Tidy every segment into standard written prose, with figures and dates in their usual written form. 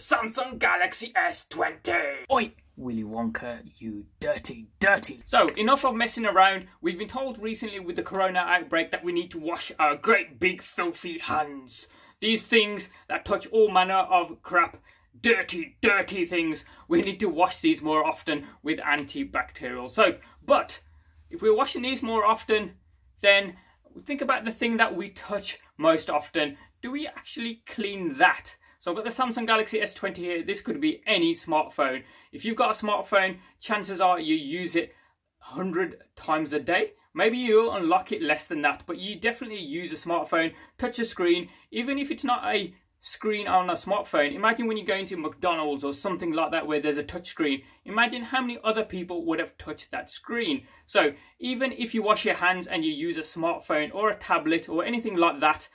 Samsung Galaxy S20. Oi, Willy Wonka, you dirty. So, enough of messing around. We've been told recently with the Corona outbreak that we need to wash our great big filthy hands. These things that touch all manner of crap, dirty things. We need to wash these more often with antibacterial soap. But if we're washing these more often, then think about the thing that we touch most often. Do we actually clean that? So I've got the Samsung Galaxy S20 here. This could be any smartphone. If you've got a smartphone, chances are you use it 100 times a day. Maybe you'll unlock it less than that, but you definitely use a smartphone, touch a screen. Even if it's not a screen on a smartphone, imagine when you go into McDonald's or something like that where there's a touch screen. Imagine how many other people would have touched that screen. So even if you wash your hands and you use a smartphone or a tablet or anything like that,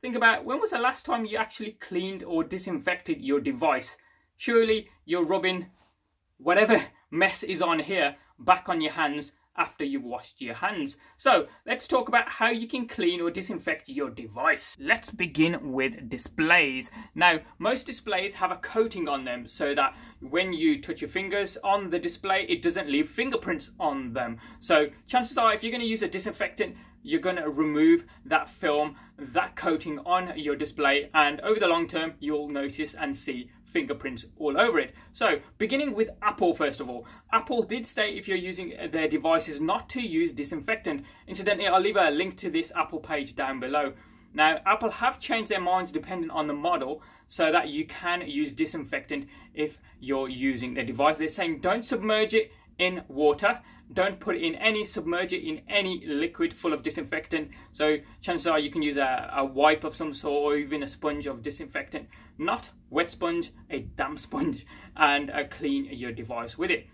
think about when was the last time you actually cleaned or disinfected your device. Surely you're rubbing whatever mess is on here back on your hands after you've washed your hands. So let's talk about how you can clean or disinfect your device. Let's begin with displays. Now, most displays have a coating on them so that when you touch your fingers on the display, it doesn't leave fingerprints on them. So chances are if you're going to use a disinfectant, you're going to remove that film, that coating on your display, and over the long term, you'll notice and see fingerprints all over it. So beginning with Apple, first of all, Apple did state if you're using their devices not to use disinfectant. Incidentally, I'll leave a link to this Apple page down below. Now, Apple have changed their minds depending on the model so that you can use disinfectant if you're using their device. They're saying don't submerge it in water, don't put it in any, submerge it in any liquid full of disinfectant. So chances are you can use a wipe of some sort or even a sponge of disinfectant, not wet sponge, a damp sponge, and clean your device with it.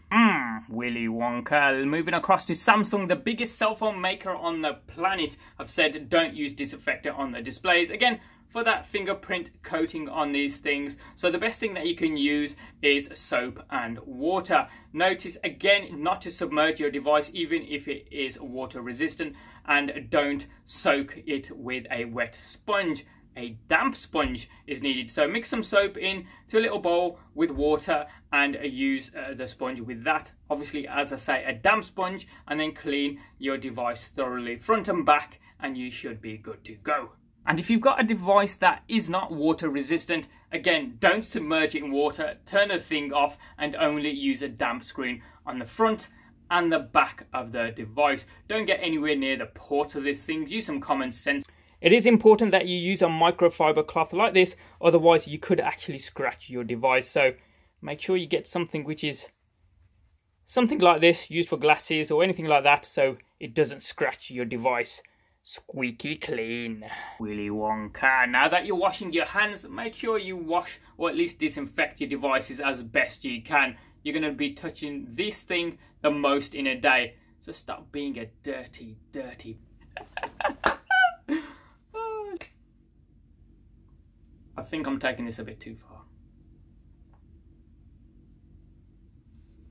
Willy Wonka. Moving across to Samsung, the biggest cell phone maker on the planet, have said don't use disinfectant on the displays. Again, for that fingerprint coating on these things. So the best thing that you can use is soap and water. Notice again not to submerge your device even if it is water resistant, and don't soak it with a wet sponge. A damp sponge is needed. So mix some soap in to a little bowl with water and use the sponge with that. Obviously, as I say, a damp sponge, and then clean your device thoroughly front and back, and you should be good to go. And if you've got a device that is not water resistant, again, don't submerge it in water, turn the thing off, and only use a damp screen on the front and the back of the device. Don't get anywhere near the ports of this thing. Use some common sense. It is important that you use a microfiber cloth like this, otherwise you could actually scratch your device. So make sure you get something which is something like this, used for glasses or anything like that, so it doesn't scratch your device. Squeaky clean. Willy Wonka. Now that you're washing your hands, make sure you wash or at least disinfect your devices as best you can. You're going to be touching this thing the most in a day. So stop being a dirty. I think I'm taking this a bit too far.